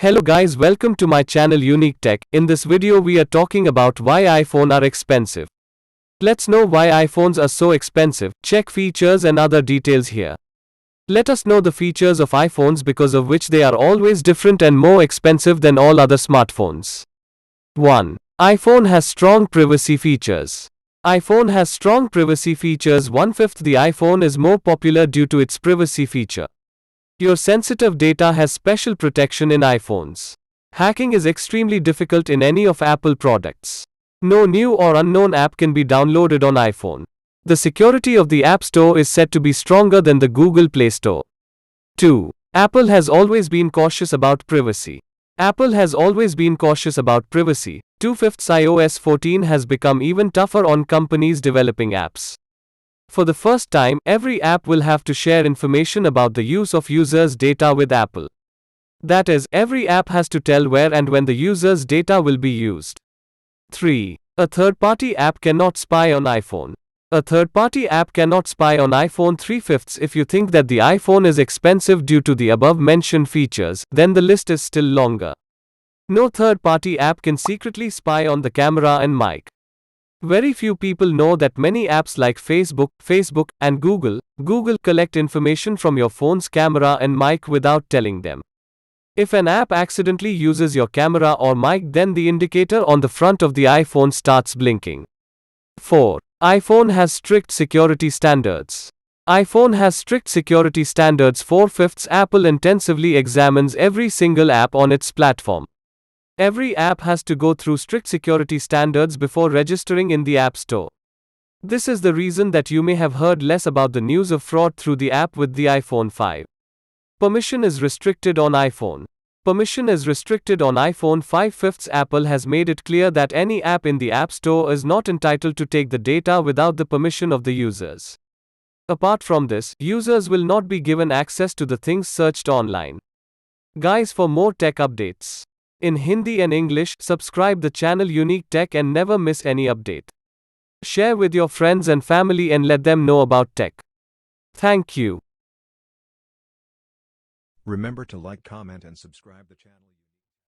Hello guys, welcome to my channel Unique Tech. In this video we are talking about why iPhone are expensive. Let's know why iPhones are so expensive. Check features and other details here. Let us know the features of iPhones because of which they are always different and more expensive than all other smartphones. 1. iPhone has strong privacy features. iPhone has strong privacy features. 1/5 the iPhone is more popular due to its privacy feature. Your sensitive data has special protection in iPhones. Hacking is extremely difficult in any of Apple products. No new or unknown app can be downloaded on iPhone. The security of the App Store is said to be stronger than the Google Play Store. 2. Apple has always been cautious about privacy. Apple has always been cautious about privacy. 2/5 iOS 14 has become even tougher on companies developing apps. For the first time, every app will have to share information about the use of users' data with Apple. That is, every app has to tell where and when the user's data will be used. 3. A third-party app cannot spy on iPhone. A third-party app cannot spy on iPhone. 3/5 If you think that the iPhone is expensive due to the above-mentioned features, then the list is still longer. No third-party app can secretly spy on the camera and mic. Very few people know that many apps like Facebook, and Google collect information from your phone's camera and mic without telling them. If an app accidentally uses your camera or mic, then the indicator on the front of the iPhone starts blinking. 4. iPhone has strict security standards. iPhone has strict security standards. 4/5 Apple intensively examines every single app on its platform. Every app has to go through strict security standards before registering in the App Store. This is the reason that you may have heard less about the news of fraud through the app with the iPhone 5. Permission is restricted on iPhone. Permission is restricted on iPhone 5/5 Apple has made it clear that any app in the App Store is not entitled to take the data without the permission of the users. Apart from this, users will not be given access to the things searched online. Guys, for more tech updates in Hindi and English, subscribe the channel Unique Tech and never miss any update. Share with your friends and family and let them know about tech. Thank you. Remember to like, comment and subscribe the channel.